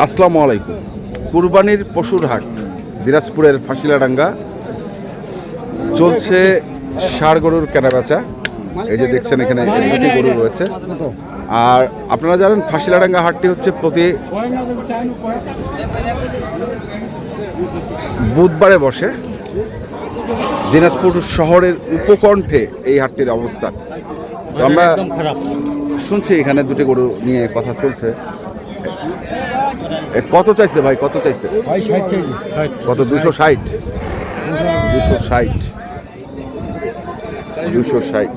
আসসালামু আলাইকুম। কুরবানির পশুর হাট দিনাজপুরের ফাঁসিলাডাঙ্গা চলছে। ষাঁড় গরুর কেনাবেচা। এই যে দেখছেন এখানে দুটি গরু রয়েছে। আর আপনারা জানেন ফাঁসিলাডাঙ্গা হাটটি হচ্ছে প্রতি বুধবারে বসে। দিনাজপুর শহরের উপকণ্ঠে এই হাটটির অবস্থান। আমরা শুনছি এখানে দুটি গরু নিয়ে কথা চলছে। কত চাইছে ভাই, কত চাইছে? কত? 260। 260। 260।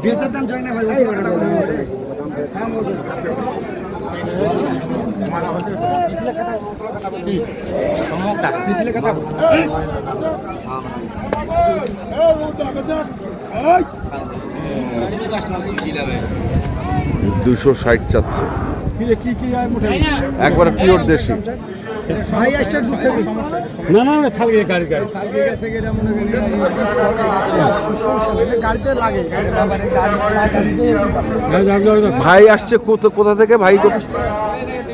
দুশো 60 চাচ্ছে। একবারে পিওর দেশি। ভাই আসছে কোথা থেকে? ভাই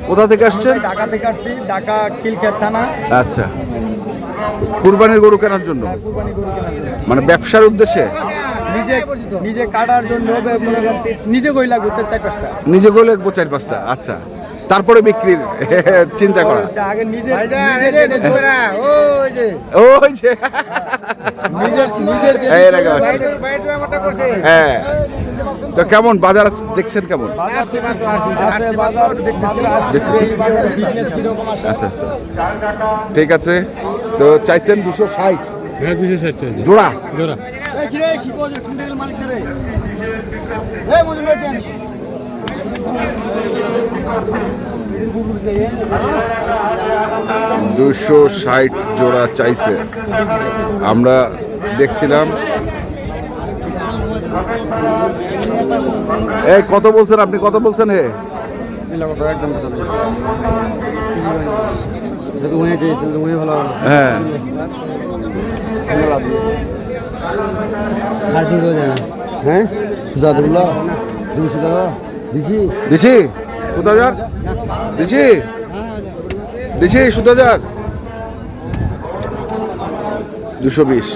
কোথা থেকে আসছেন? ঢাকা থেকে আসছি, ঢাকা খিলক্ষেত থানা। আচ্ছা, কুরবানির গরু কেনার জন্য? মানে ব্যবসার উদ্দেশ্যে? নিজে কাটার জন্য, নিজে গই লাগবে 4-5টা। নিজে গই লাগবে 4-5টা। আচ্ছা, তারপরে বিক্রির চিন্তা করা। আগে নিজে হ্যাঁ। তো কেমন বাজার দেখছেন? কেমন? আচ্ছা আচ্ছা, ঠিক আছে। তো চাইছেন 260? হ্যাঁ, 260 জোড়া। জোড়া। 260 জোড়া চাইছে। আমরা দেখছিলাম। এই কত বলছেন আপনি? কত বলছেন? হে হ্যাঁ, হ্যাঁ সুজাদুল্লাহ দিছি সুদাজার, দিছি সুদাজার। 220।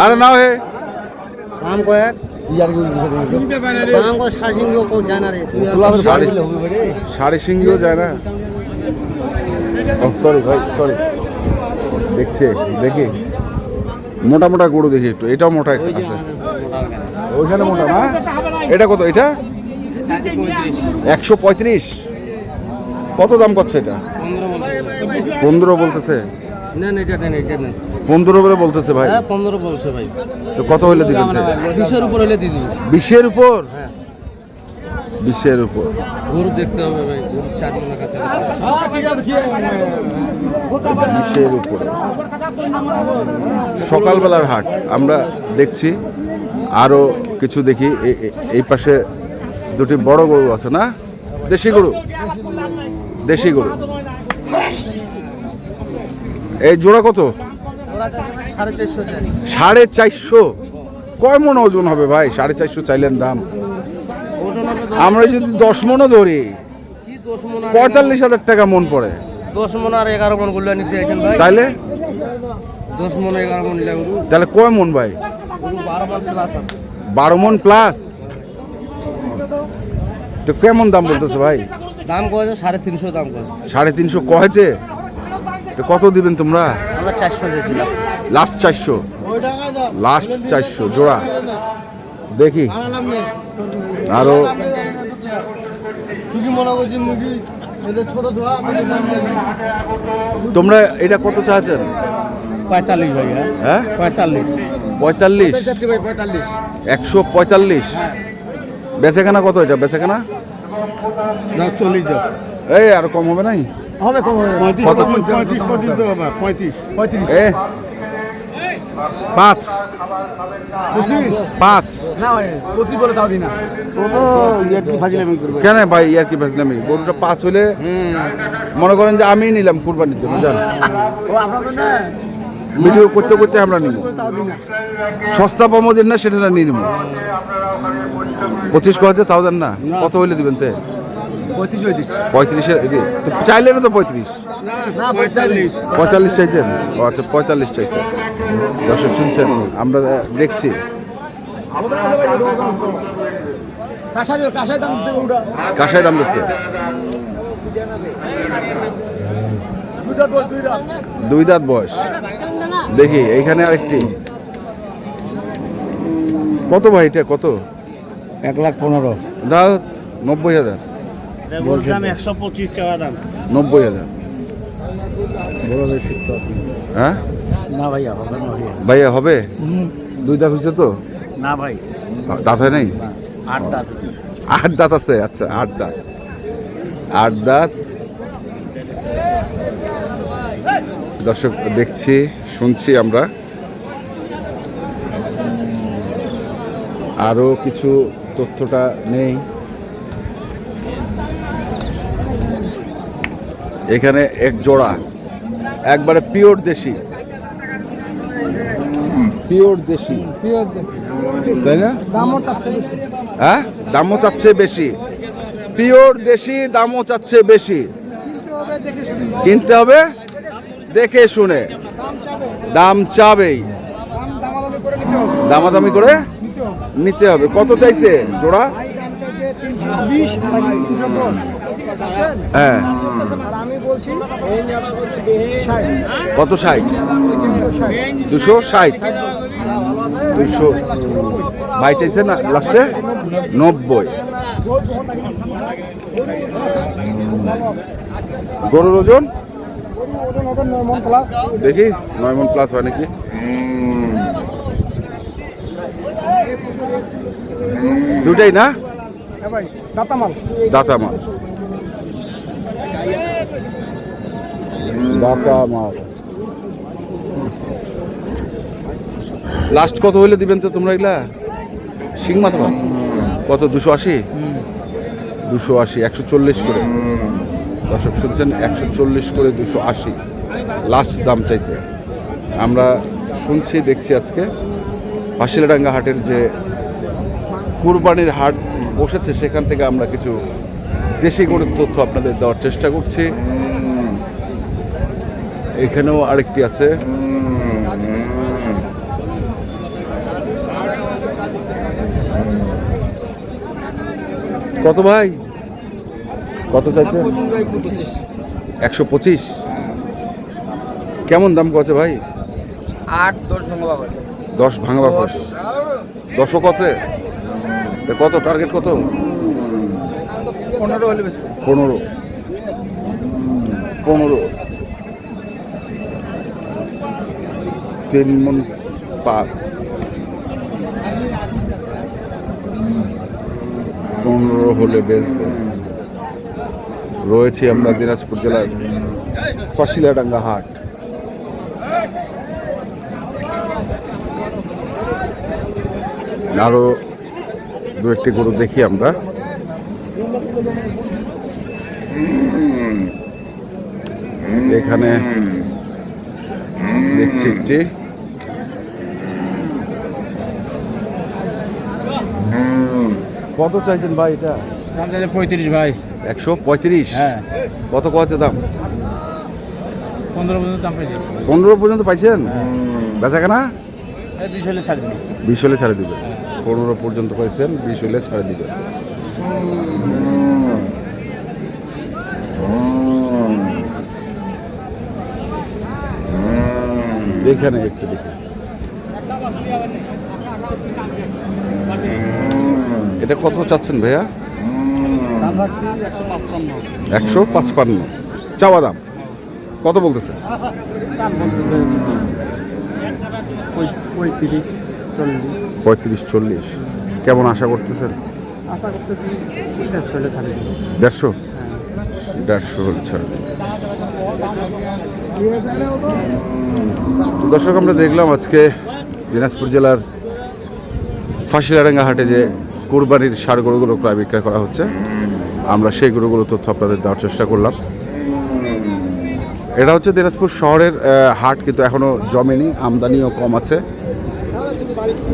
আরে নাও হে দাম কয়েক সাড়ে সিংহিও যায় না। সরি ভাই, সরি। দেখি মোটা মোটা গরু দেখি একটু। এটাও মোটা আছে, ওইখানে মোটা না? এটা কত? এটা 135। কত দাম করছে এটা? 15 বলতেছে। 15 বলে বলতেছে ভাই। 15 বলছে ভাই। তো কত হইলে দিবেন? 20-এর উপর হইলে দিয়ে দিবি। 20-এর উপর? 20-এর উপর। গরু দেখতে হবে ভাই, গরু 4 মণ কাছে। 20-এর উপরে। সকালবেলার হাট আমরা দেখছি। আরো কিছু দেখি। এই পাশে দুটি বড় গরু আছে না? দেশি গরু। এই জোড়া কত? 450। কয় মন ওজন হবে ভাই? 450 চাইলেন দাম। আমরা যদি 10 মনও ধরি 45,000 টাকা মন পড়ে। 10 মণ আর 11 মণ গুলো নিতে আছেন ভাই। তাইলে 10 মণ 11 মণ নিলে গরু তাহলে কয় মন ভাই? 12 মণ প্লাস। 12 মন প্লাস। তো কেমন দাম বলতেছে ভাই? দাম কয়েছে 350 দাম কয়েছে। 350 কয়েছে। তো কত দিবেন তোমরা? আমরা 400 দিয়েছিলাম। লাস্ট 400। লাস্ট 400 জোড়া। দেখি আরো। তোমরা এটা কত চাচ্ছেন? 45 ভাই। হ্যাঁ 45। 45? 145। বেচাকেনা কত এটা? বেচাকেনা না 40 দাও। এই আরো কম হবে নাই? হবে কম হবে। 35 পর্যন্ত হবে। 35। এ 5 5 না ভাই 25 বলে তাও দিই না কেন ভাই ইয়ার কি ভাজলামি গরুটা 5 হলে মনে করেন যে আমি নিলাম কুরবানিতে বুঝলেন ও আপনাদের না ভিডিও করতে করতে আমরা নিব সস্তা পামোদের না সেটা নিয়ে নিব 25 কত তাও দেন না কত হইলে দিবেন তে 35 হই দিই 35 চাইলে না তো 35 না 45 45 চাইছেন ও আচ্ছা 45 চাইছেন দর্শক শুনছেন আমরা দেখছি কাশায় দাম দিচ্ছে ওটা কাশায় দাম দিচ্ছে দুই দাঁত বয়স দেখি এইখানে আরেকটি কত ভাই এটা কত 1,15,000 দাও 90,000 বলছিলাম 125 টাকা দাম 90,000 বড় বেশি তো হ্যাঁ না ভাইয়া হবে না ভাইয়া ভাইয়া হবে দুই দাঁত হয়েছে তো না ভাই দাঁত হয় নাই 8 দাঁত 8 দাঁত আছে আচ্ছা 8 দাঁত দর্শক দেখছি শুনছি আমরা আরো কিছু তথ্যটা নেই এখানে এক জোড়া একবারে পিওর দেশি তাই না হ্যাঁ দামও চাচ্ছে বেশি পিওর দেশি দামও চাচ্ছে বেশি কিনতে হবে দেখে শুনে দাম চাবেই দামাদামি করে নিতে হবে কত চাইছে জোড়া হ্যাঁ কত 60 260 ভাই চাইছে না লাস্টে 90 গরুর ওজন দেখি 9 মণ প্লাস হয় নাকি দুটাই না দাতা মাল লাস্ট কত হইলে দিবেন তো তোমরা এগুলা শিং মাথা মাছ কত 280 140 করে দর্শক শুনছেন 140 করে 280 লাস্ট দাম চাইছে আমরা শুনছি দেখছি আজকে ফাঁসিলাডাঙ্গা হাটের যে কুরবানির হাট বসেছে সেখান থেকে আমরা কিছু দেশি গরুর তথ্য আপনাদের দেওয়ার চেষ্টা করছি এখানেও আরেকটি আছে কত ভাই কত চাইছে 125 কেমন দাম কছে ভাই 8-10 ভাঙবা করে 10 ভাঙবা কছে 10ও কছে কত টার্গেট কত 15 হলে বেচো 15 3 মণ 5 15 হলে বেচবো রয়েছে আমরা দিনাজপুর জেলার ফাঁসিলাডাঙ্গা হাট আরো দু একটি গরু দেখি আমরা এখানে দেখছি একটি কত চাইছেন ভাই এটা দাম চাইলে 35 ভাই 135 হ্যাঁ কত কছে দাম 15 পর্যন্ত দাম পেয়েছি 15 পর্যন্ত পাইছেন বেচা কেনা 20 হলে ছাড় দিন 20 হলে ছাড়ে দিবেন 15 পর্যন্ত পাইছেন 20 হলে ছাড়ে দিবেন এখানে একটু দেখি এটা কত চাচ্ছেন ভাইয়া দাম রাখছি 155 চাওয়া দাম কত বলতেছে দাম বলতেছে 35-40 কেমন আশা করতেছেন আশা করতেছি 150 হলে ছাড় দিন 150 হলে ছাড়ে দিবেন তো দর্শক, আমরা দেখলাম আজকে দিনাজপুর জেলার ফাঁসিলাডাঙ্গা হাটে যে কোরবানির ষাঁড় গরুগুলো ক্রয় বিক্রয় করা হচ্ছে, আমরা সেই গরুগুলো তথ্য আপনাদের দেওয়ার চেষ্টা করলাম। এটা হচ্ছে দিনাজপুর শহরের হাট, কিন্তু এখনো জমেনি, আমদানিও কম আছে।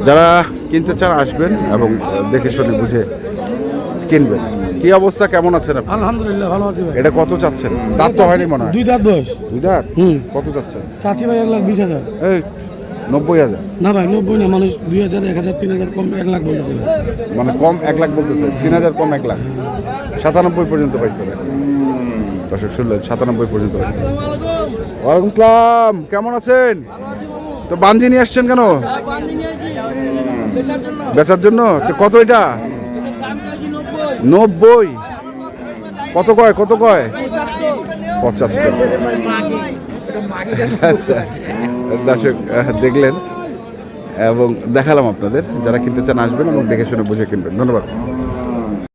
যারা কিনতে চান আসবেন এবং দেখে শুনে বুঝে কিনবেন। কি অবস্থা, কেমন আছেন আপনি? আলহামদুলিল্লাহ ভালো আছি ভাই। এটা কত চাচ্ছেন? দাঁত তো হয়নি মনে হয়। 2 দাঁত বয়স। 2 দাঁত? কত চাচ্ছেন? চাচি ভাই 1,20,000। এই 90,000? না ভাই 90 না, মানুষ 2,000, 1,000, 3,000 কম 1 লাখ বলেছে ভাই। মানে কম 1 লাখ বলতেছে, 3,000 কম 1 লাখ, 97 পর্যন্ত পাইছে ভাই। দর্শক শুনলেন, 97 পর্যন্ত পাইছে। ওয়ালাইকুম আসসালাম, কেমন আছেন? তো বাঞ্জি নিয়ে আসছেন কেন? বেচার জন্য? তো কত এটা? 90? কত কয়? 75। আচ্ছা, দর্শক দেখলেন এবং দেখালাম আপনাদের। যারা কিনতে চান আসবেন এবং দেখে শুনে বুঝে কিনবেন। ধন্যবাদ।